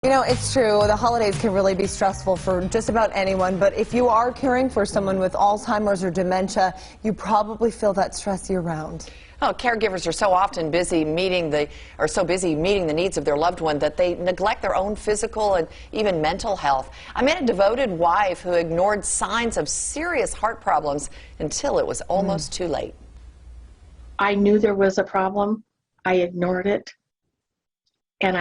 You know, it's true. The holidays can really be stressful for just about anyone, but if you are caring for someone with Alzheimer's or dementia, you probably feel that stress year-round. Oh, caregivers are so often busy meeting the needs of their loved one that they neglect their own physical and even mental health. I met a devoted wife who ignored signs of serious heart problems until it was almost too late. I knew there was a problem. I ignored it. And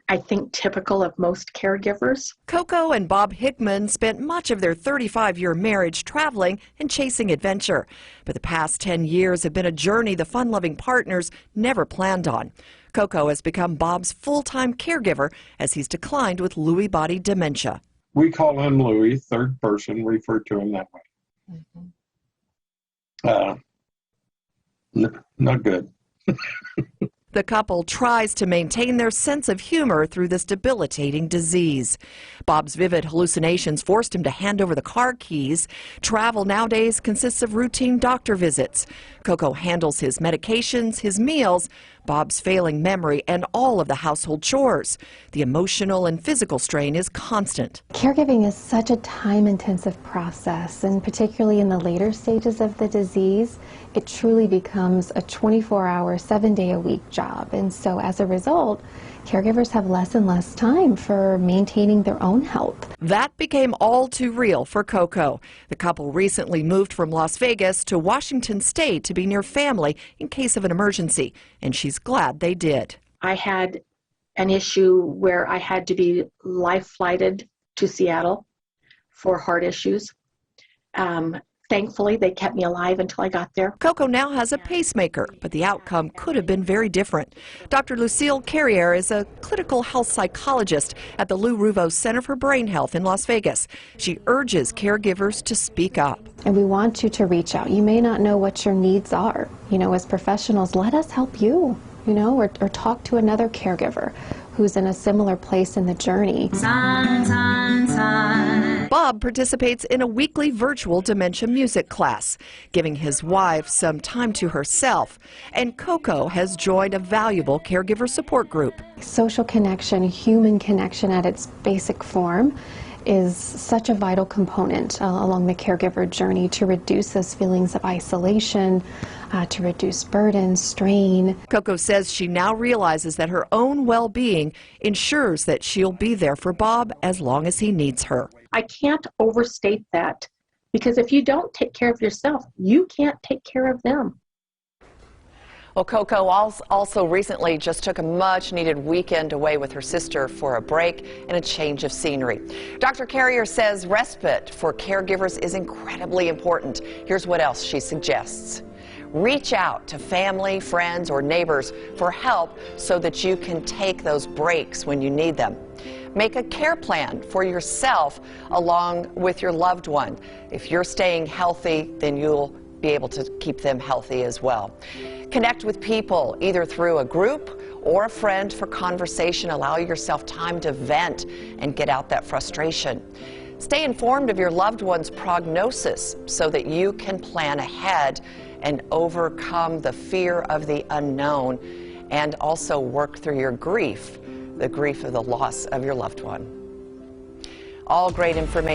I think, typical of most caregivers. Coco and Bob Hickman spent much of their 35-year marriage traveling and chasing adventure. But the past 10 years have been a journey the fun-loving partners never planned on. Coco has become Bob's full-time caregiver as he's declined with Lewy body dementia. We call him Louie, third person, refer to him that way. Not good. The couple tries to maintain their sense of humor through this debilitating disease. Bob's vivid hallucinations forced him to hand over the car keys. Travel nowadays consists of routine doctor visits. Coco handles his medications, his meals, Bob's failing memory, and all of the household chores. The emotional and physical strain is constant. Caregiving is such a time-intensive process, and particularly in the later stages of the disease, it truly becomes a 24-hour, 7-day-a-week job. And so as a result, caregivers have less and less time for maintaining their own health. That became all too real for Coco. The couple recently moved from Las Vegas to Washington State to be near family in case of an emergency, and she's glad they did. I had an issue where I had to be life-flighted to Seattle for heart issues. Thankfully, they kept me alive until I got there. Coco now has a pacemaker, but the outcome could have been very different. Dr. Lucille Carrier is a clinical health psychologist at the Lou Ruvo Center for Brain Health in Las Vegas. She urges caregivers to speak up. And we want you to reach out. You may not know what your needs are. You know, as professionals, let us help you, or talk to another caregiver who's in a similar place in the journey. Bob participates in a weekly virtual dementia music class, giving his wife some time to herself. And Coco has joined a valuable caregiver support group. Social connection, human connection at its basic form, is such a vital component along the caregiver journey to reduce those feelings of isolation, to reduce burden, strain. Coco says she now realizes that her own well-being ensures that she'll be there for Bob as long as he needs her. I can't overstate that, because if you don't take care of yourself, you can't take care of them. Well, Coco also recently just took a much-needed weekend away with her sister for a break and a change of scenery. Dr. Carrier says respite for caregivers is incredibly important. Here's what else she suggests. Reach out to family, friends, or neighbors for help so that you can take those breaks when you need them. Make a care plan for yourself along with your loved one. If you're staying healthy, then you'll be able to keep them healthy as well. Connect with people either through a group or a friend for conversation. Allow yourself time to vent and get out that frustration. Stay informed of your loved one's prognosis so that you can plan ahead and overcome the fear of the unknown, and also work through your grief, the grief of the loss of your loved one. All great information.